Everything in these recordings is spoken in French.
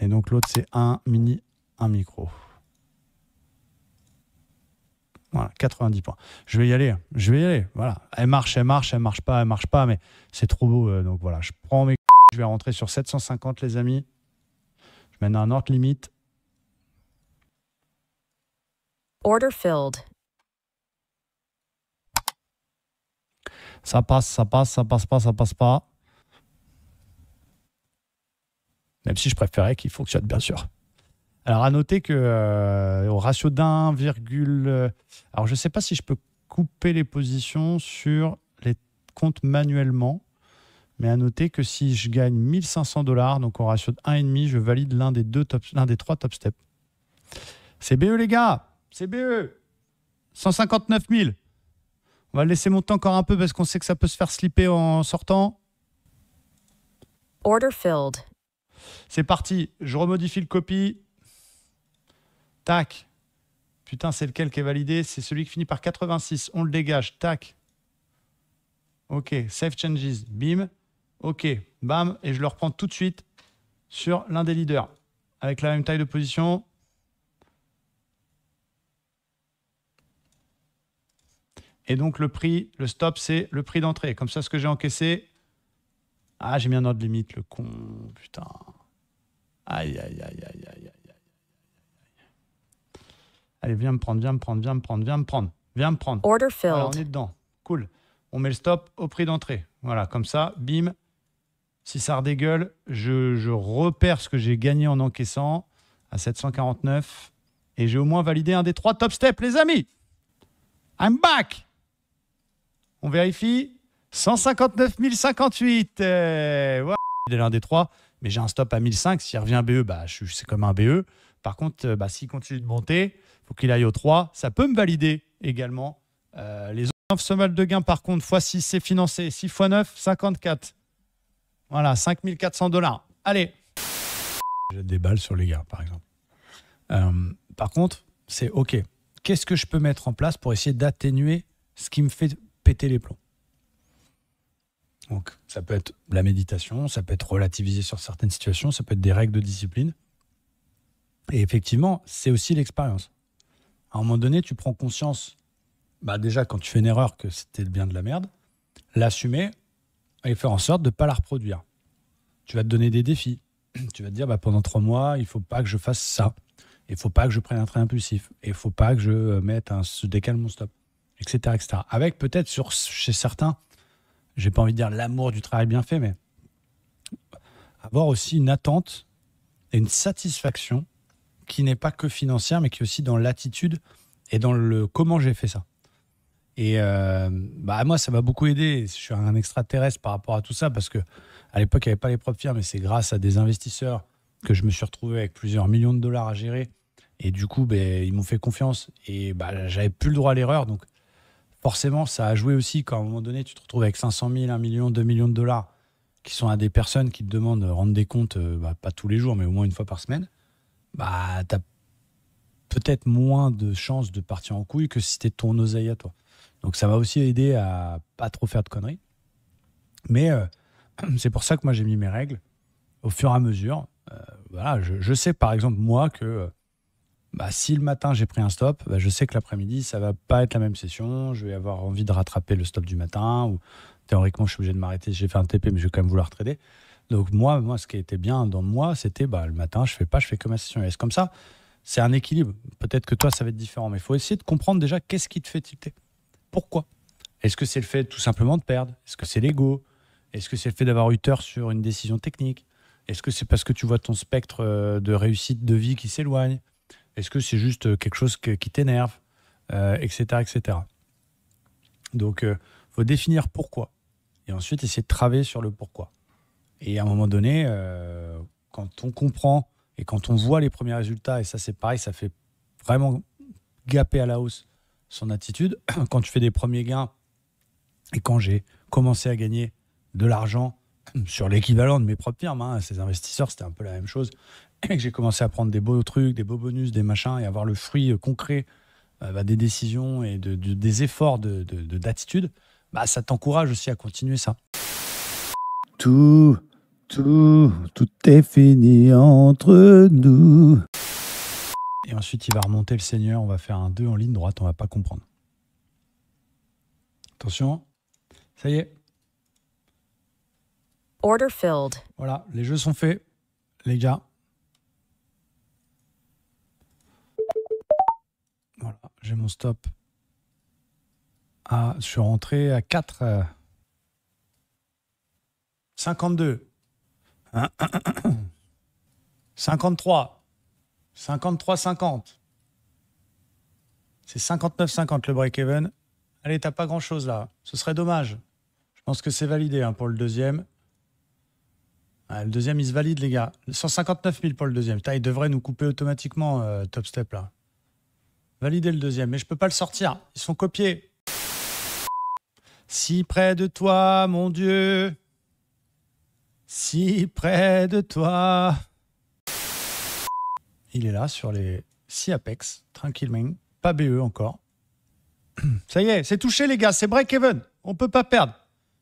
Et donc l'autre, c'est un mini, un micro. Voilà, 90 points. Je vais y aller. Voilà. Elle marche pas, mais c'est trop beau. Donc voilà, je prends mes je vais rentrer sur 750, les amis. Je mène un ordre limite. Order filled. Ça passe pas. Même si je préférais qu'il fonctionne, bien sûr. Alors, à noter que au ratio d'1, alors, je ne sais pas si je peux couper les positions sur les comptes manuellement, mais à noter que si je gagne 1500 $, donc au ratio de 1,5, je valide l'un des 3 top steps. C'est BE, les gars. C'est BE. 159 000. On va le laisser monter encore un peu parce qu'on sait que ça peut se faire slipper en sortant. Order filled. C'est parti. Je remodifie le copy. Tac. Putain, c'est lequel qui est validé? C'est celui qui finit par 86. On le dégage. Tac. OK. Save changes. Bim. OK. Bam. Et je le reprends tout de suite sur l'un des leaders. Avec la même taille de position. Et donc, le prix, le stop, c'est le prix d'entrée. Comme ça, ce que j'ai encaissé... Ah, j'ai mis un ordre limite, le con. Putain. Aïe. Allez, viens me prendre. Order filled. Voilà, on est dedans. Cool. On met le stop au prix d'entrée. Voilà, comme ça, bim. Si ça redégueule, je repère ce que j'ai gagné en encaissant à 749. Et j'ai au moins validé un des 3 top steps, les amis. I'm back. On vérifie. 159 058. Voilà. C'est l'un des 3. Mais j'ai un stop à 1005. S'il revient BE, c'est comme un BE. Par contre, s'il continue de monter, il faut qu'il aille au 3. Ça peut me valider également. Les autres sommales de gain, par contre, x6, c'est financé. 6 x 9, 54. Voilà, 5 400 $. Allez. J'ai des balles sur les gars, par exemple. Par contre, c'est OK. Qu'est-ce que je peux mettre en place pour essayer d'atténuer ce qui me fait péter les plombs? Donc, ça peut être la méditation, ça peut être relativiser sur certaines situations, ça peut être des règles de discipline. Et effectivement, c'est aussi l'expérience. À un moment donné, tu prends conscience, déjà quand tu fais une erreur, que c'était bien de la merde, l'assumer et faire en sorte de ne pas la reproduire. Tu vas te donner des défis. Tu vas te dire, pendant 3 mois, il ne faut pas que je fasse ça. Il ne faut pas que je prenne un trait impulsif. Et il ne faut pas que je décale mon stop, etc., etc. Avec peut-être chez certains, j'ai pas envie de dire l'amour du travail bien fait, mais avoir aussi une attente et une satisfaction qui n'est pas que financière, mais qui est aussi dans l'attitude et dans le comment j'ai fait ça. Et moi, ça m'a beaucoup aidé. Je suis un extraterrestre par rapport à tout ça, parce que à l'époque, il n'y avait pas les propres firmes, mais c'est grâce à des investisseurs que je me suis retrouvé avec plusieurs millions de dollars à gérer. Et du coup, ils m'ont fait confiance. Et j'avais plus le droit à l'erreur. Donc, forcément, ça a joué aussi quand, à un moment donné, tu te retrouves avec 500 000, 1 million, 2 millions de $, qui sont à des personnes qui te demandent de rendre des comptes, pas tous les jours, mais au moins une fois par semaine. Tu as peut-être moins de chances de partir en couille que si c'était ton oseille à toi. Donc, ça m'a aussi aidé à pas trop faire de conneries. Mais c'est pour ça que moi, j'ai mis mes règles au fur et à mesure. Je sais, par exemple, moi, que si le matin, j'ai pris un stop, je sais que l'après-midi, ça va pas être la même session. Je vais avoir envie de rattraper le stop du matin. Ou théoriquement, je suis obligé de m'arrêter. J'ai fait un TP, mais je vais quand même vouloir trader. Donc, moi, ce qui était bien dans moi, c'était le matin, je fais que ma session US. Comme ça, c'est un équilibre. Peut-être que toi, ça va être différent. Mais il faut essayer de comprendre déjà qu'est-ce qui te fait tilter. Pourquoi? Est-ce que c'est le fait tout simplement de perdre? Est-ce que c'est l'ego? Est-ce que c'est le fait d'avoir eu tort sur une décision technique? Est-ce que c'est parce que tu vois ton spectre de réussite de vie qui s'éloigne? Est-ce que c'est juste quelque chose qui t'énerve, etc., etc. Donc, il faut définir pourquoi. Et ensuite, essayer de travailler sur le pourquoi. Et à un moment donné, quand on comprend et quand on voit les premiers résultats, et ça, c'est pareil, ça fait vraiment gaper à la hausse son attitude. Quand tu fais des premiers gains, et quand j'ai commencé à gagner de l'argent sur l'équivalent de mes propres firmes, ces investisseurs, c'était un peu la même chose, et que j'ai commencé à prendre des beaux trucs, des beaux bonus, des machins, et avoir le fruit concret des décisions et des efforts d'attitude, ça t'encourage aussi à continuer ça. Tout Tout est fini entre nous. Et ensuite, il va remonter le seigneur. On va faire un 2 en ligne droite. On va pas comprendre. Attention. Ça y est. Order filled. Voilà, les jeux sont faits, les gars. Voilà, j'ai mon stop. Ah, je suis rentré à 4. 52. 53. 53-50. C'est 59-50 le break-even. Allez, t'as pas grand-chose là. Ce serait dommage. Je pense que c'est validé pour le deuxième. Ah, le deuxième, il se valide, les gars. 159 000 pour le deuxième. Putain, il devrait nous couper automatiquement, Top Step, là. Valider le deuxième. Mais je peux pas le sortir. Ils sont copiés. Si près de toi, mon Dieu. Si près de toi. Il est là sur les 6 Apex. Tranquillement. Pas BE encore. Ça y est, c'est touché, les gars. C'est break-even. On peut pas perdre.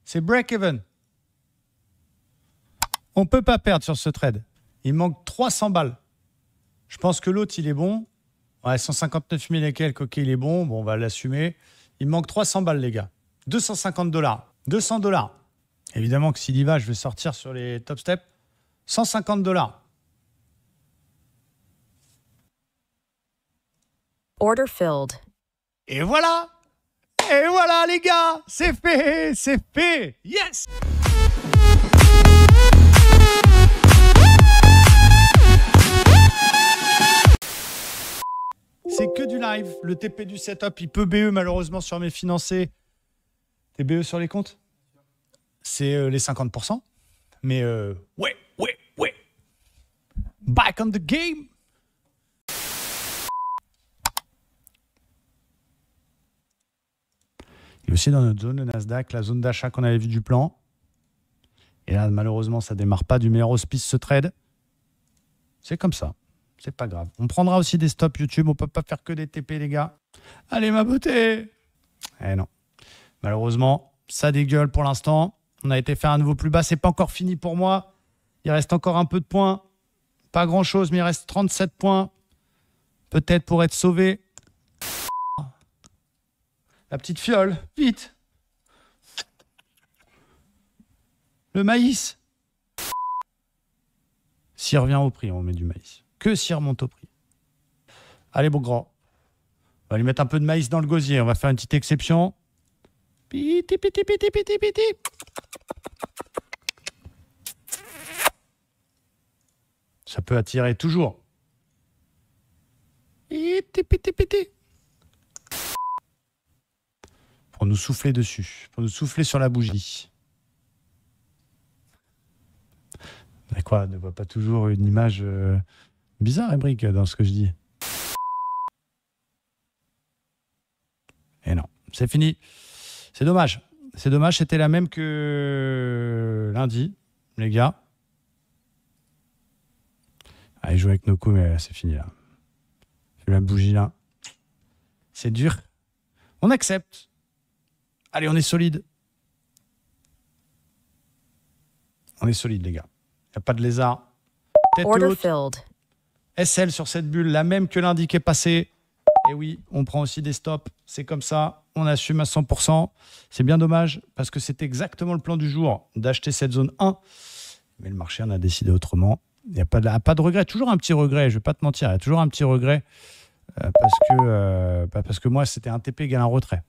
C'est break-even. On peut pas perdre sur ce trade. Il manque 300 balles. Je pense que l'autre, il est bon. Ouais, 159 000 et quelques, ok, il est bon. Bon, on va l'assumer. Il manque 300 balles, les gars. 250 $. 200 $. Évidemment que s'il y va, je vais sortir sur les top steps. 150 $. Order filled. Et voilà. Et voilà, les gars. C'est fait. C'est fait. Yes. C'est que du live. Le TP du setup, il peut BE malheureusement sur mes financés. T'es BE sur les comptes? C'est les 50%. Mais ouais. Back on the game. Il est aussi dans notre zone, le Nasdaq, la zone d'achat qu'on avait vu du plan. Et là, malheureusement, ça démarre pas du meilleur auspice ce trade. C'est comme ça. C'est pas grave. On prendra aussi des stops YouTube. On peut pas faire que des TP, les gars. Allez, ma beauté. Eh non. Malheureusement, ça dégueule pour l'instant. On a été faire un nouveau plus bas. C'est pas encore fini pour moi. Il reste encore un peu de points. Pas grand-chose, mais il reste 37 points. Peut-être pour être sauvé. La petite fiole. Vite. Le maïs. S'il revient au prix, on met du maïs. Que s'il remonte au prix. Allez, bon grand. On va lui mettre un peu de maïs dans le gosier. On va faire une petite exception. Piti, piti, piti, piti, piti. Ça peut attirer toujours. Piti, piti, piti. Pour nous souffler dessus. Pour nous souffler sur la bougie. Mais quoi, ne voit pas toujours une image bizarre, Emric, dans ce que je dis. Et non, c'est fini. C'est dommage. C'est dommage, c'était la même que lundi, les gars. Allez, jouer avec nos coups, mais c'est fini là. J'ai la bougie là. C'est dur. On accepte. Allez, on est solide. On est solide, les gars. Il n'y a pas de lézard. Tête haute. SL sur cette bulle, la même que lundi qui est passé. Et oui, on prend aussi des stops. C'est comme ça. On assume à 100%. C'est bien dommage parce que c'était exactement le plan du jour d'acheter cette zone 1. Mais le marché en a décidé autrement. Il n'y a pas de regret. Toujours un petit regret, je ne vais pas te mentir. Il y a toujours un petit regret parce que moi, c'était un TP égale un retrait.